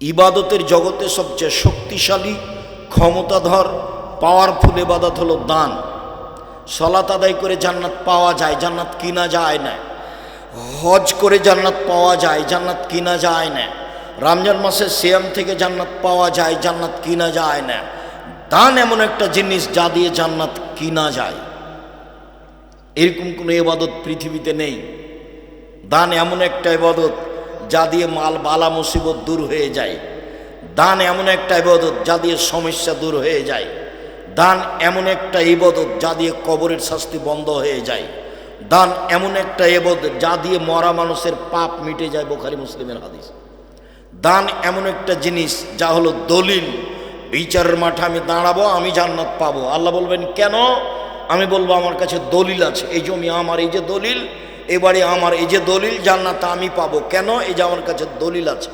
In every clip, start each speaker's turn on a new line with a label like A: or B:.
A: ইবাদতের জগতে সবচেয়ে শক্তিশালী ক্ষমতাধর পাওয়ারফুল ইবাদত হলো দান। সালাত আদায় করে জান্নাত পাওয়া যায়, জান্নাত কিনা যায় না। হজ করে জান্নাত পাওয়া যায়, জান্নাত কিনা যায় না। রমজান মাসে সিয়াম থেকে জান্নাত পাওয়া যায়, জান্নাত কিনা যায় না। দান এমন একটা জিনিস যা দিয়ে জান্নাত কিনা যায়। এরকম কোনো ইবাদত পৃথিবীতে নেই। দান এমন একটা ইবাদত যা দিয়ে মাল বালা মুসিবত দূর হয়ে যায়। দান এমন একটা ইবাদত যা দিয়ে সমস্যা দূর হয়ে যায়। দান এমন একটা ইবাদত যা দিয়ে কবরের শাস্তি বন্ধ হয়ে যায়। দান এমন একটা ইবাদত যা দিয়ে মরা মানুষের পাপ মিটে যায়, বুখারী মুসলিমের হাদিস। দান এমন একটা জিনিস যা হলো দলিল, বিচারের মাঠে আমি দাঁড়াবো, আমি জান্নাত পাবো। আল্লাহ বলবেন কেন? আমি বলবো আমার কাছে দলিল আছে, এই জমি আমার, এই যে দলিল, এবারে আমার, এই যে দলিল, জান্নাত আমি পাবো। কেন? এই যে আমার কাছে দলিল আছে।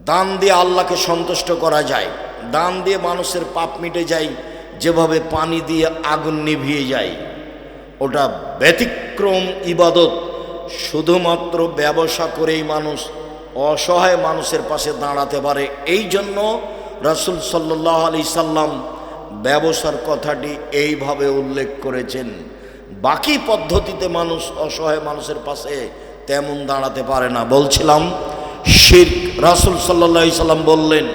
A: দান দিয়ে আল্লাহকে সন্তুষ্ট করা যায়। দান দিয়ে মানুষের পাপ মিটে যায়, যেভাবে পানি দিয়ে আগুন নিভিয়ে যায়। ওটা ব্যতিক্রম ইবাদত। শুধুমাত্র ব্যবসা করেই মানুষ অসহায় মানুষের পাশে দাঁড়াতে পারে। এই জন্য রাসূল সাল্লাল্লাহু আলাইহি সাল্লাম ব্যবসার কথাটি এইভাবে উল্লেখ করেছেন। বাকি পদ্ধতিতে মানুষ অসহায় মানুষের পাশে তেমন দাঁড়াতে পারে না। বলছিলাম শিরক। রাসূল সাল্লাল্লাহু আলাইহি সাল্লাম বললেন,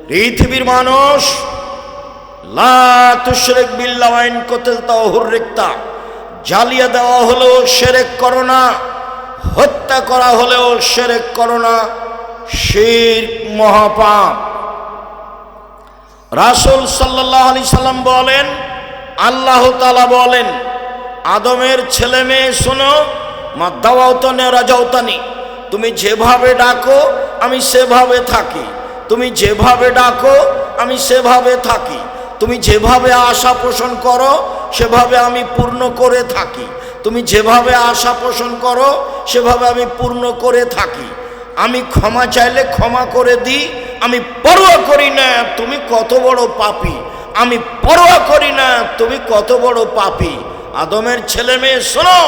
A: পৃথিবীর মানুষ লা তুশরিক বিল্লাহি ওয়া ইন কুতিলতা ওয়া হুররিকতা, জ্বালিয়ে দেওয়া হলেও শিরক করো না, হত্যা করা হলেও শিরক করো না, শিরক মহাপাপ। রাসূল সাল্লাল্লাহু আলাইহি সাল্লাম বলেন, আল্লাহ তাআলা বলেন, আদমের ছেলে মেয়ে শোনো, মা দাওয়াতানি রাজাউতানি, তুমি যেভাবে ডাকো আমি সেভাবে থাকি। তুমি যেভাবে ডাকো আমি সেভাবে থাকি। তুমি যেভাবে আশা পোষণ করো সেভাবে আমি পূর্ণ করে থাকি। তুমি যেভাবে আশা পোষণ করো সেভাবে আমি পূর্ণ করে থাকি। আমি ক্ষমা চাইলে ক্ষমা করে দিই। আমি পরোয়া করি না তুমি কত বড় পাপী। আমি পরোয়া করি না তুমি কত বড় পাপী। আদমের ছেলে মেয়ে শোনো,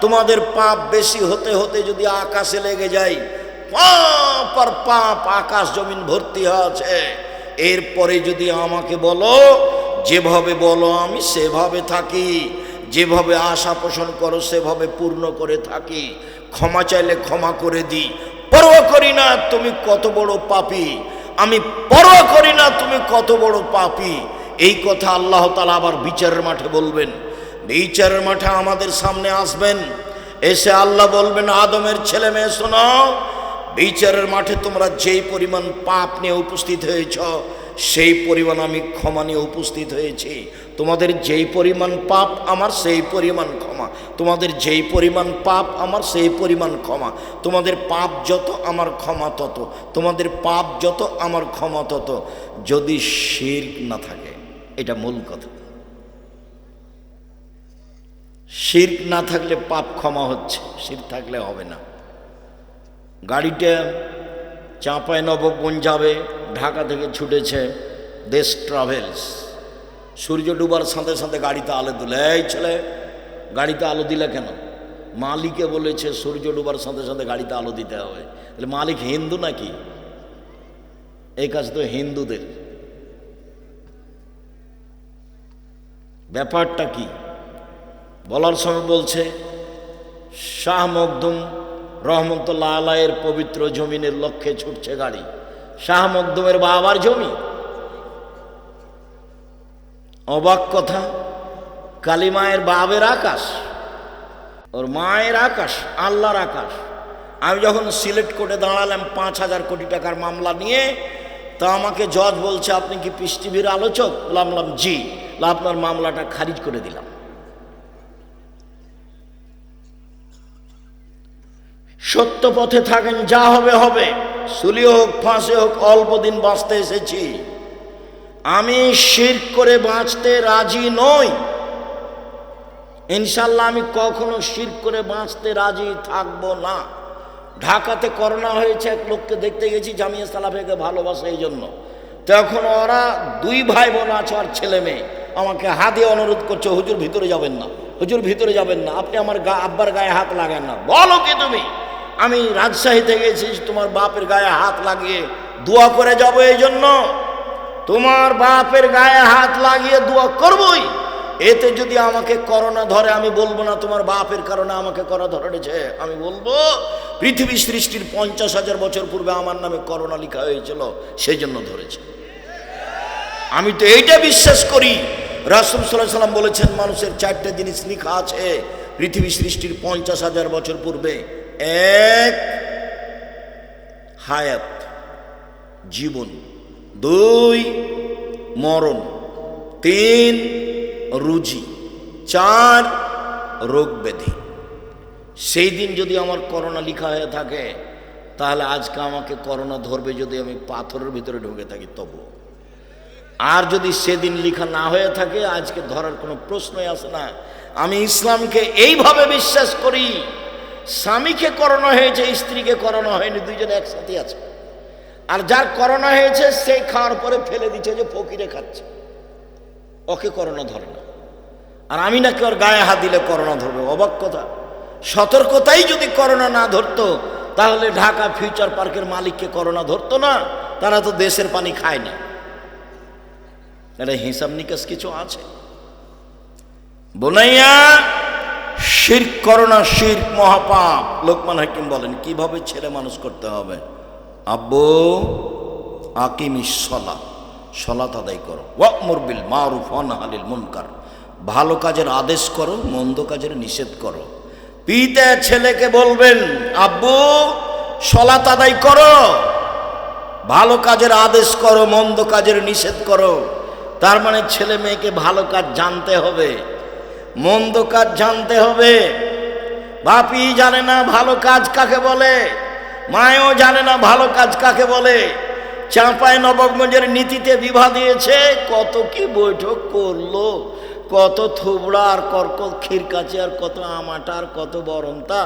A: তোমাদের পাপ বেশি হতে হতে যদি আকাশে লেগে যায়, পাপ আর পাপ, আকাশ জমিন ভর্তি আছে, এরপরে যদি আমাকে বলো, যেভাবে বলো আমি সেভাবে থাকি। যেভাবে আশা পোষণ করো সেভাবে পূর্ণ করে থাকি। ক্ষমা চাইলে ক্ষমা করে দিই। পরোয়া করি না তুমি কত বড় পাপী। আমি পরোয়া করি না তুমি কত বড় পাপী। এই কথা আল্লাহ তাআলা আবার বিচারের মাঠে বলবেন। বিচারের মাঠে আমাদের সামনে আসবেন, এসে আল্লাহ বলবেন, আদমের ছেলে মেয়ে শোনো, বিচারের মাঠে তোমরা যেই পরিমাণ পাপ নিয়ে উপস্থিত হয়েছ সেই পরিমাণ আমি ক্ষমা নিয়ে উপস্থিত হয়েছি। তোমাদের যেই পরিমাণ পাপ আমার সেই পরিমাণ ক্ষমা। তোমাদের যেই পরিমাণ পাপ আমার সেই পরিমাণ ক্ষমা। তোমাদের পাপ যত আমার ক্ষমা তত। তোমাদের পাপ যত আমার ক্ষমা তত। যদি শিরক না থাকে, এটা মূল কথা। শিরক না থাকলে পাপ ক্ষমা হচ্ছে, শিরক থাকলে হবে না। গাড়িটা চাঁপাইনবাবগঞ্জ যাবে, ঢাকা থেকে ছুটেছে দেশ ট্রাভেলস। সূর্য ডুবার সাথে সাথে গাড়িতে আলো দিল। এই ছেলে, গাড়িতে আলো দিলে কেন? মালিকে বলেছে সূর্য ডুবার সাথে সাথে গাড়িতে আলো দিতে হবে। তাহলে মালিক হিন্দু নাকি? এই কাজ তো হিন্দুদের। ব্যাপারটা কি বলার সময় বলছে, শাহ মখদুম রহমতুল্লাহ আলাইহির পবিত্র জমিনের লক্ষ্যে ছুটছে গাড়ি। শাহ মখদুমের বাবার জমি। অবাক কথা, কালিমায়ের বাবের আকাশ, ওর মায়ের আকাশ, আল্লাহর আকাশ। আমি যখন সিলেট কোর্টে দাঁড়ালাম 5,000 কোটি টাকার মামলা নিয়ে, তা আমাকে জজ বলছে, আপনি কি পিস টিভির আলোচক? বললাম জি। আপনার মামলাটা খারিজ করে দিলাম। সত্য পথে থাকেন, যা হবে হবে। সুলি হোক ফাঁসে হোক, অল্প দিন বাঁচতে এসেছি। আমি শিরক করে বাঁচতে রাজি নই। ইনশাল্লাহ আমি কখনো শিরক করে বাঁচতে রাজি থাকবো না। ঢাকাতে করোনা হয়েছে, এক লোককে দেখতে গেছি, জামিয়া সালাফিয়াকে ভালোবাসে এই জন্য। তখন ওরা 2 ভাই বোন আছে আর ছেলে মেয়ে, আমাকে হাত দিয়ে অনুরোধ করছে, হুজুর ভিতরে যাবেন না, হুজুর ভিতরে যাবেন না, আপনি আমার আব্বার গায়ে হাত লাগান না। বলো কি তুমি? আমি রাজশাহীতে গেছি তোমার বাপের গায়ে হাত লাগিয়ে দোয়া করে যাব, এই জন্য তোমার বাপের গায়ে হাত লাগিয়ে দোয়া করবই। এতে যদি আমাকে করোনা ধরে আমি বলবো না তোমার বাপের কারণে আমাকে করোনা ধরেছে, আমি বলবো পৃথিবী সৃষ্টির 50,000 বছর পূর্বে আমার নামে করোনা লেখা হয়েছিল, সেই জন্য ধরেছে। আমি তো এইটা বিশ্বাস করি, রাসূল সাল্লাল্লাহু আলাইহি ওয়াসাল্লাম বলেছেন মানুষের 4টে জিনিস লেখা আছে পৃথিবী সৃষ্টির 50,000 বছর পূর্বে। এক, হায়াত জীবন, 2 মরণ, 3 রুজি, 4 রোগ ব্যাধি। সেই দিন যদি আমার করোনা লেখা হয়ে থাকে তাহলে আজকে আমাকে করোনা ধরবে যদি আমি পাথরের ভিতরে ঢুকে থাকি তবু। আর যদি সেদিন লেখা না হয়ে থাকে আজকে ধরার কোনো প্রশ্নই আসে না। আমি ইসলামকে এইভাবে বিশ্বাস করি, স্বামীকে করোনা হয়েছে স্ত্রীকে করোনা হয়নি, দুইজন একসাথে আছে। আর যার করোনা হয়েছে সে খাওয়ার পরে ফেলে দিচ্ছে যে ফকিরে খাচ্ছে, ওকে করোনা ধরে না। আর আমি নাকি ওর গায়ে হাত দিলে করোনা ধরবে, অবাক কথা। সতর্কতাই যদি করোনা না ধরতো তাহলে ঢাকা ফিউচার পার্কের মালিককে করোনা ধরতো না, তারা তো দেশের পানি খায় না। এটা হিসাব নিকাশ কিছু আছে। বোনাইয়া, শিরক করোনা, শিরক মহাপাপ। লোকমান হাকিম বলেন কিভাবে ছেলে মানুষ করতে হবে। আব্বু আকিমিস সালাত, সালাত আদায় করো, ওয়া'মুর বিল মারুফ ওয়া নাহি আনিল মুনকার, ভালো কাজের আদেশ করো, মন্দ কাজের নিষেধ করো। পিতা ছেলেকে বলবেন আব্বু সালাত আদায় করো, ভালো কাজের আদেশ করো, মন্দ কাজের নিষেধ করো। তার মানে ছেলে মেয়েকে ভালো কাজ জানতে হবে, মন্দ কাজ জানতে হবে। বাপি জানে না ভালো কাজ কাকে বলে, মায়ও জানে না ভালো কাজ কাকে বলে। চাঁপায় নবাবগঞ্জের নীতিতে বিবাহ দিয়েছে, কত কি বৈঠক করলো, কত থুবড়া আর কর্কট ক্ষীরকাচি আর কত আমাটা আর কত বরমতা।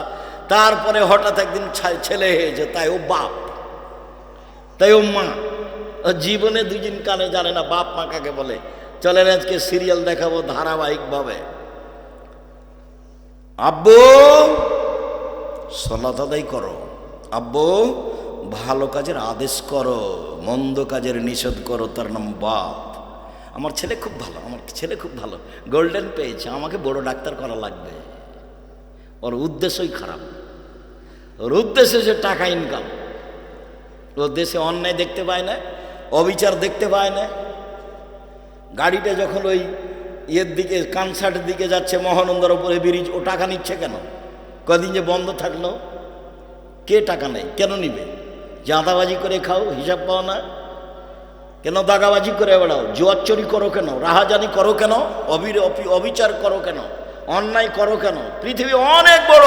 A: তারপরে হঠাৎ একদিন ছেলে হয়েছে, তাই ও বাপ, তাই ও মা। জীবনে দুদিন কানে জানে না বাপ মা কাকে বলে। চলেন আজকে সিরিয়াল দেখাবো ধারাবাহিকভাবে। আব্বু সালাত আদায় করো, আব্বু ভালো কাজের আদেশ করো, মন্দ কাজের নিষেধ করো। তার নাম বাপ। আমার ছেলে খুব ভালো, আমার ছেলে খুব ভালো, গোল্ডেন পেয়েছে, আমাকে বড় ডাক্তার করা লাগবে। ওর উদ্দেশ্যই খারাপ, ওর উদ্দেশ্য সে টাকা ইনকাম। ওর দেশে অন্যায় দেখতে পায় না, অবিচার দেখতে পায় না। গাড়িটা যখন ওই ইয়ের দিকে কানসার্টের দিকে যাচ্ছে, মহানন্দার উপরে ব্রিজ, ও টাকা নিচ্ছে কেন? কদিন যে বন্ধ থাকলো, কে টাকা নেই? কেন নিবে? চাঁদাবাজি করে খাও, হিসাব পাও না কেন? দাগাবাজি করে বেড়াও, জুয়ার চুরি করো কেন? রাহাজানি করো কেন? অবিচার করো কেন? অন্যায় করো কেন? পৃথিবী অনেক বড়,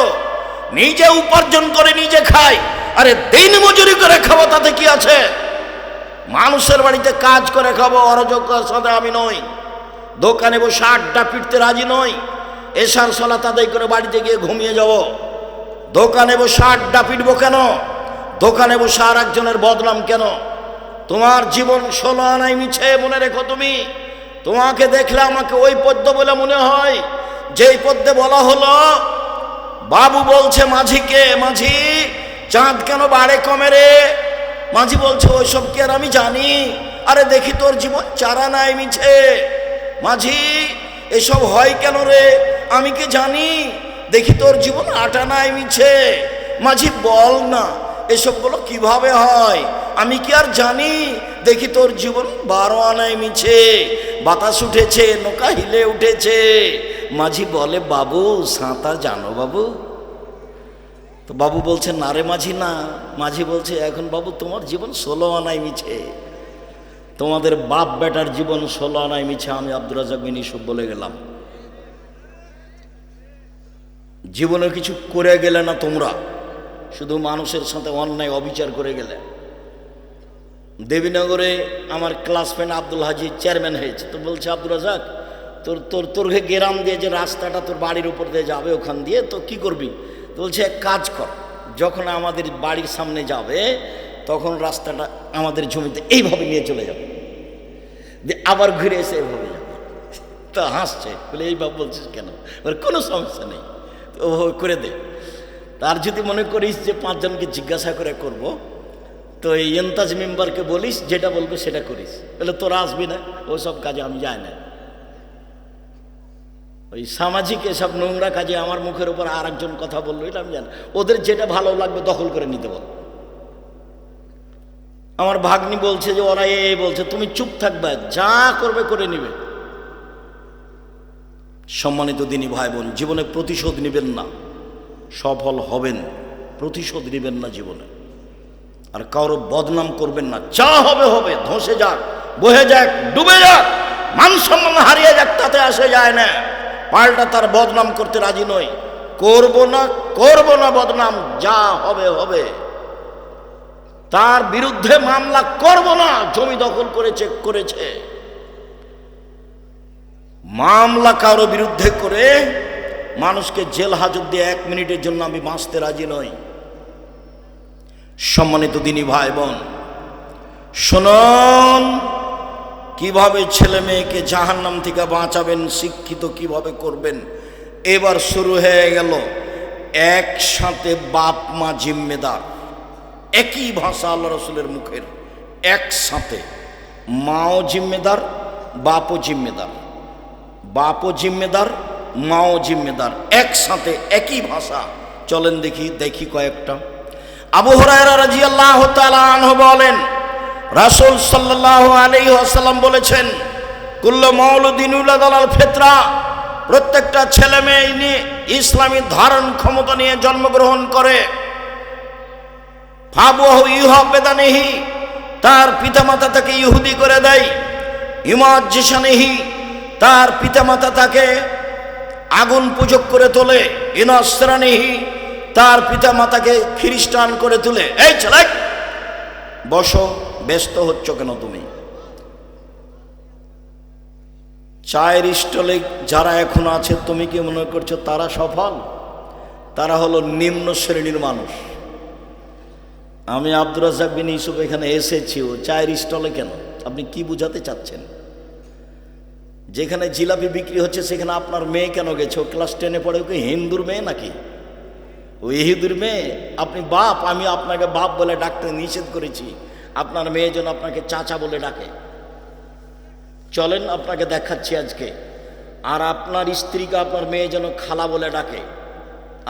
A: নিজে উপার্জন করে নিজে খায়। আরে দিন মজুরি করে খাবো, তাতে কি আছে? মানুষের বাড়িতে কাজ করে খাবো, অযোগ্যের সাথে আমি নই। দোকানে বসে আড্ডা পিটতে রাজি নই। এশার সালাত আদায় করে বাড়িতে গিয়ে ঘুমিয়ে যাব। দোকানে বসে আড্ডা পিটবো কেন? দোকানে বসে আর একজনের বদনাম কেন? তোমার জীবন 16 আনাই মিছে, মনে রেখো। তুমি, তোমাকে দেখলে আমাকে ওই পদ্য বলে মনে হয় যেই পদ্যে বলা হলো, বাবু বলছে মাঝিকে, মাঝি চাঁদ কেন বাড়ে কমে রে? মাঝি বলছে ওইসব কি আর আমি জানি? আরে দেখি তোর জীবন 4 আনাই মিছে। মাঝি এসব হয় কেন রে? আমি কি জানি? দেখি তোর জীবন 8 আনাই মিছে। মাঝি বল না এসবগুলো কিভাবে হয়? আমি কি আর জানি? দেখি তোর জীবন 12 আনায় মিছে। বাতাস উঠেছে, নৌকা হিলে উঠেছে। মাঝি বলে বাবু সাঁতার জানো বাবু? তো বাবু বলছে না রে মাঝি না। মাঝি বলছে এখন বাবু তোমার জীবন 16 আনায় মিছে, তোমাদের বাপ বেটার জীবন 16 আনায় মিছে। আমি আব্দুর রাজ্জাক বিন ইউসুফ বলে গেলাম, জীবনে কিছু করে গেলে না তোমরা, শুধু মানুষের সাথে অন্যায় অবিচার করে গেলে। দেবীনগরে আমার ক্লাস ফ্রেন্ড আব্দুল হাজি চেয়ারম্যান হয়েছে। তো বলছে আব্দুর রাজ্জাক তোর গ্রাম দিয়ে যে রাস্তাটা তোর বাড়ির উপর দিয়ে যাবে ওখান দিয়ে, তো কি করবি? তো বলছে এক কাজ কর, যখন আমাদের বাড়ির সামনে যাবে তখন রাস্তাটা আমাদের জমিতে এইভাবে নিয়ে চলে যাবে, আবার ঘুরে এসে এইভাবে যাবে। তো হাসছে, বলে এইভাবে বলছিস কেন? কোনো সমস্যা নেই, ও করে দে। তার যদি মনে করিস যে 5 জনকে জিজ্ঞাসা করে করব, তো এই এন্তাজ মেম্বারকে বলিস যেটা বলবে সেটা করিস, বলে তোরা আসবি না, ওসব কাজে আমি যাই না। ওই সামাজিক এসব নোংরা কাজে আমার মুখের উপর আর একজন কথা বললো, এটা আমি জানি। ওদের যেটা ভালো লাগবে দখল করে নিতে বল। আমার ভাগ্নি বলছে যে ওরা এই বলছে, তুমি চুপ থাকবে, যা করবে করে নিবে। সম্মানিত দিনী ভাই বোন, জীবনে প্রতিশোধ নেবেন না, সফল হবেন, প্রতিশোধ নেবেন না জীবনে। আর কারো বদনাম করবেন না, যা হবে হবে, ধসে যাক, বহে যাক, ডুবে যাক, মান সম্মান হারিয়ে যাক, তাতে আসে যায় না। পাল্টা তার বদনাম করতে রাজি নই, করব না বদনাম, যা হবে হবে। তার বিরুদ্ধে মামলা করব না, জমি দখল করেছে। মামলা কারো বিরুদ্ধে করে মানুষকে জেল হাজত দিয়ে 1 মিনিটের জন্য আমি বাঁচতে রাজি নই। সম্মানিত দিনী ভাই বোন, শুনুন, কিভাবে ছেলে মেয়েকে জাহান্নাম থেকে বাঁচাবেন, শিক্ষিত কিভাবে করবেন। এবার শুরু হয়ে গেল একসাথে বাপ মা জিম্মেদার। একই ভাষা আল্লাহ রসুলের মুখের, একসাথে মাও জিম্মেদার, বাপও জিম্মেদার, বাপও জিম্মেদার, মাও জিম্মেদার, একসাথে একই ভাষা। চলেন দেখি কয়েকটা। আবু হুরায়রা রাদিয়াল্লাহু তাআলা আনহু বলেন, রাসূল সাল্লাল্লাহু আলাইহি ওয়াসাল্লাম বলেছেন, কুল্লু মাউলুদিন ইউলাদ আলাল ফিতরা, প্রত্যেকটা ছেলে মেয়ে নিয়ে ইসলামী ধারণ ক্ষমতা নিয়ে জন্মগ্রহণ করে। ফাবুহু ইউহাবেদানিহি, তার পিতামাতা তাকে ইহুদি করে দেয়। ইমাজ্জিসানিহি, তার পিতামাতা তাকে আগুন পূজক করে তোলে। ইনাসরানিহি, তার পিতামাতাকে খ্রিস্টান করে তোলে। এই ছেলে বসো, ব্যস্ত হচ্ছ কেন তুমি? চায়ের স্টলে যারা এখন আছে, তুমি কি মনে করছো তারা সফল? তারা হলো নিম্ন শ্রেণীর মানুষ। আমি আব্দুর রাজ্জাক বিন ইউসুফ এখানে এসেছি, ও চায়ের স্টলে কেন? আপনি কি বুঝাতে চাচ্ছেন? যেখানে জিলাপি বিক্রি হচ্ছে সেখানে আপনার মেয়ে কেন গেছে? ও ক্লাস 10-এ পড়ে, ওকে হিন্দুর মেয়ে নাকি? ও ইহুদির মেয়ে? আপনি বাপ, আমি আপনাকে বাপ বলে ডাকতে নিষেধ করেছি, আপনার মেয়ে যেন আপনাকে চাচা বলে ডাকে। চলেন আপনাকে দেখাচ্ছি আজকে। আর আপনার স্ত্রীকে আপনার মেয়ে যেন খালা বলে ডাকে।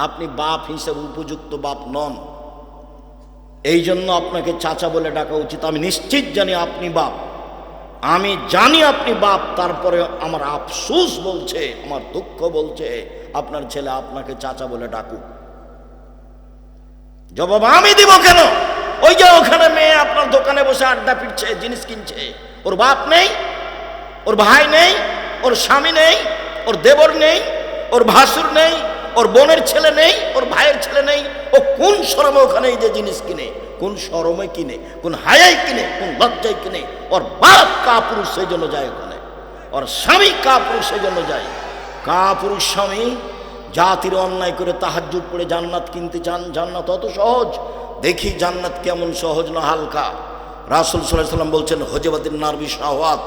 A: আপনি বাপ হিসেবে উপযুক্ত বাপ নন, এই জন্য আপনাকে চাচা বলে ডাকা উচিত। আমি নিশ্চিত জানি আপনি বাপ, আমি জানি আপনি বাপ, তারপরে আমার আফসোস বলছে, আমার দুঃখ বলছে আপনার ছেলে আপনাকে চাচা বলে ডাকুক। জবাব আমি দিব কেন? ওই যে ওখানে মেয়ে আপনার দোকানে বসে আড্ডা পিটছে, জিনিস কিনছে, ওর বাপ নেই, ওর ভাই নেই, ওর স্বামী নেই, ওর দেবর নেই, ওর ভাসুর নেই, ওর বোনের ছেলে নেই, ওর ভাইয়ের ছেলে নেই। ও কোন শরমে ওখানে এই যে জিনিস কিনে? কোন শরমে কিনে? কোন হায়ায় কিনে? কোন লজ্জায় কিনে? ওর বাপ কাপুরুষ, সেই জন্য যায় ওখানে। ওর স্বামী কাপুরুষ, সেই জন্য যায়। কাপুরুষ স্বামী জাতির অন্যায় করে তাহাজ্জুদ পড়ে জান্নাত কিনতে চান। জান্নাত অত সহজ? দেখি জান্নাত কেমন সহজ না হালকা। রাসূল সাল্লাল্লাহু আলাইহি ওয়াসাল্লাম বলছেন, হজবাতিন নার বিশাওয়াত,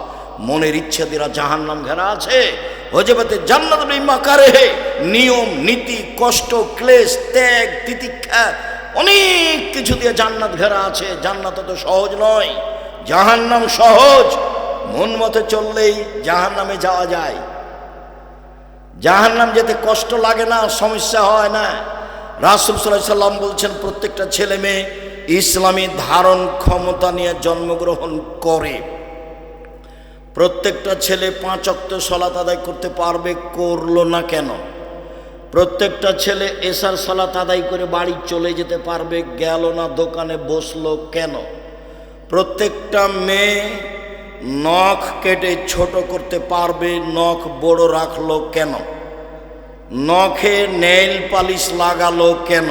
A: মনের ইচ্ছা দ্বারা জাহান্নাম ঘেরা আছে। হজবাতে জান্নাত বিমাকারে, নিয়ম নীতি, কষ্ট, ক্লেশ, ত্যাগ, তিতিক্ষা, অনেক কিছু দিয়ে জান্নাত ঘেরা আছে। জান্নাত তো সহজ নয়, জাহান্নাম সহজ। মন মতো চললেই জাহান্নামে যাওয়া যায়। জাহান্নাম যেতে কষ্ট লাগে না, সমস্যা হয় না। রাসূল সাল্লাল্লাহু আলাইহি ওয়াসাল্লাম বলছেন, প্রত্যেকটা ছেলে মেয়ে ইসলামী ধারণ ক্ষমতা নিয়ে জন্মগ্রহণ করে। প্রত্যেকটা ছেলে 5 ওয়াক্ত সালাত আদায় করতে পারবে, করলো না কেন? প্রত্যেকটা ছেলে এশার সালাত আদায় করে বাড়ি চলে যেতে পারবে, গেল না দোকানে বসলো কেন? প্রত্যেকটা মেয়ে নখ কেটে ছোট করতে পারবে, নখ বড় রাখলো কেন? নখে নেইল পালিশ লাগালো কেন?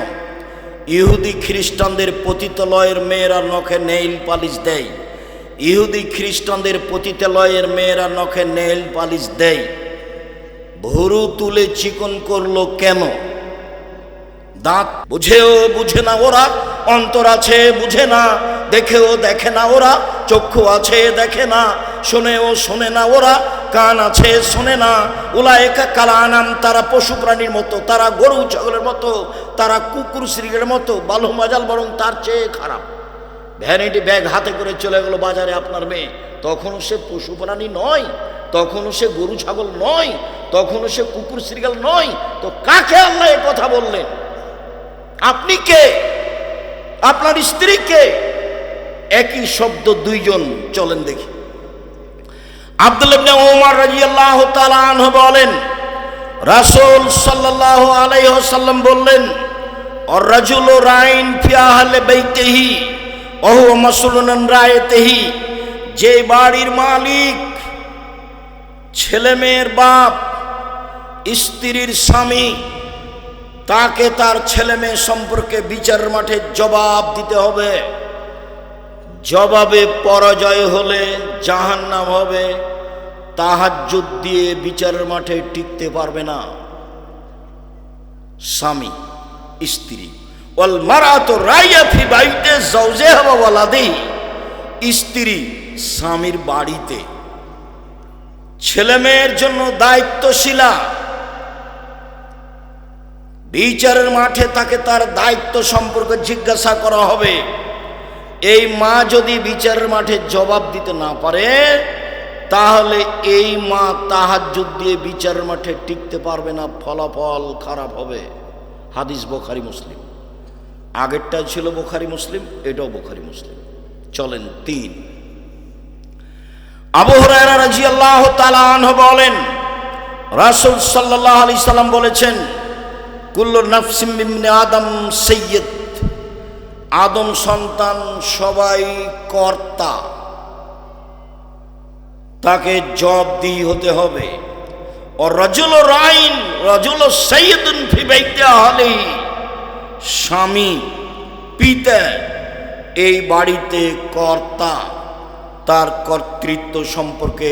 A: ইহুদি খ্রিস্টানদের পতিতালয়ের মেয়েরা নখে নেইল পালিশ দেয়। ইহুদি খ্রিস্টানদের পতিতালয়ের মেয়েরা নখে নেইল পালিশ দেয়। ভুরু তুলে চিকন করলো কেন? দাঁত বুঝেও বুঝে না ওরা, অন্তর আছে বুঝে না, দেখেও দেখে না ওরা, চক্ষু আছে দেখে না, শোনেও শোনে না ওরা, কান আছে, শোনে না। উলায়েকা কাল আনাম, তারা পশু প্রাণীর মতো, তারা গরু ছাগলের মতো, তারা কুকুর শ্রীগের মতো, বালু মাজাল, বরং তার চেয়ে খারাপ। ভ্যানিটি ব্যাগ হাতে করে চলে গেল বাজারে আপনার মেয়ে, তখনও সে পশু প্রাণী নয়, তখনও সে গরু ছাগল নয়, তখনও সে কুকুর শ্রীগাল নয়। তো কাকে আল্লাহ এ কথা বললেন? আপনি কে? আপনার স্ত্রী কে? একই শব্দ দুইজন। চলেন দেখি। আব্দুল্লাহ ইবনে ওমর রাদিয়াল্লাহু তাআলা আনহু বলেন, রাসূল সাল্লাল্লাহু আলাইহি ওয়াসাল্লাম বললেন, আর রাজুলু রাইন ফি আহলি বাইতিহি ওয়া হুয়া মাসউলুন আন রায়াতিহি, যে বাড়ির মালিক, ছেলে মেয়ের বাপ, স্ত্রীর স্বামী, তাকে তার ছেলে মেয়ে সম্পর্কে বিচারের মাঠে জবাব দিতে হবে। জবাবে পরাজয় হলে জাহান্নাম হবে। তাহাজ্জুদ দিয়ে বিচারের মাঠে টিকতে পারবে না স্বামী স্ত্রী। ওয়াল মারাতু রাইয়া ফি বাইতি যাওজিহা ওয়া ওয়ালাদিহি, স্ত্রী স্বামীর বাড়িতে ছেলে মেয়ের জন্য দায়িত্বশীলা। বিচারের মাঠে তাকে তার দায়িত্ব সম্পর্কে জিজ্ঞাসা করা হবে। এই মা যদি বিচারের মাঠে জবাব দিতে না পারে, তাহলে এই মা তাহাজ্জুদ দিয়ে বিচারের মাঠে টিকতে পারবে না, ফলাফল খারাপ হবে। হাদিস বুখারী মুসলিম। আগেরটা ছিল বুখারী মুসলিম, এটাও বুখারী মুসলিম। চলেন 3। আবু হুরায়রা রাদিয়াল্লাহু তাআলা আনহু বলেন, রাসূল সাল্লাল্লাহু আলাইহি সাল্লাম বলেছেন, কুল্লু নাফসিম মিন আদম সাইয়্যিদ, আদম সন্তান সবাই কর্তা, তাকে জবাবদিহি হতে হবে। আর রাজুলু রাইন, রাজুলু সাইয়্যিদুন ফি বাইতি আহলিহি, স্বামী পিতা এই বাড়িতে কর্তা, তার কর্তৃত্ব সম্পর্কে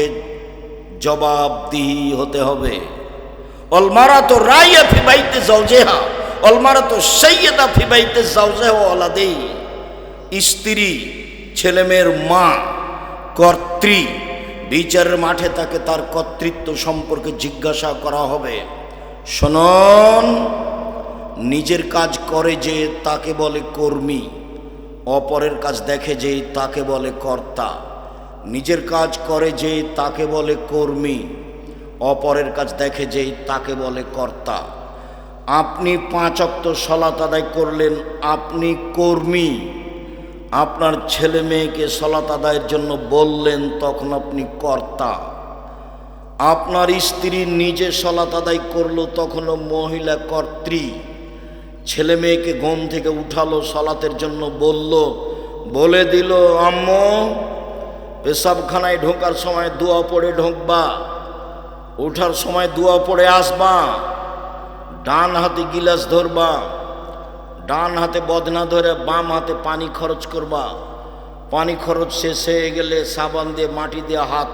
A: জবাবদিহি হতে হবে। অল মারাতু রাইয়া ফি বাইতি যাওজিহা ওয়াল মারাতু সাইয়্যিদা ফি বাইতি যাওজিহা ওয়া ওয়ালাদিহি, স্ত্রী ছেলে মেয়ের মা, কর্ত্রী, বিচারের মাঠে তাকে তার কর্তৃত্ব সম্পর্কে জিজ্ঞাসা করা হবে। শুনুন, নিজের কাজ করে যে তাকে বলে কর্মী, অপরের কাজ দেখে যে তাকে বলে কর্তা। নিজের কাজ করে যে তাকে বলে কর্মী, অপরের কাজ দেখে যে তাকে বলে কর্তা। আপনি 5 ওয়াক্ত সালাত আদায় করলেন, আপনি কর্মী। আপনার ছেলে মেয়েকে সালাত আদায়ের জন্য বললেন, তখন আপনি কর্তা। আপনার স্ত্রী নিজে সালাত আদায় করলো, তখনও মহিলা কর্ত্রী। ছেলে মেয়েকে ঘুম থেকে উঠালো, সালাতের জন্য বলল, বলে দিল, আম্মু পেশাবখানায় ঢোকার সময় দোয়া পড়ে ঢুকবা, ওঠার সময় দোয়া পড়ে আসবা, ডান হাতে গিলাস ধরবা, ডান হাতে বদনা ধরে বাম হাতে পানি খরচ করবা, পানি খরচ শেষ হয়ে গেলে সাবান দিয়ে মাটি দিয়ে হাত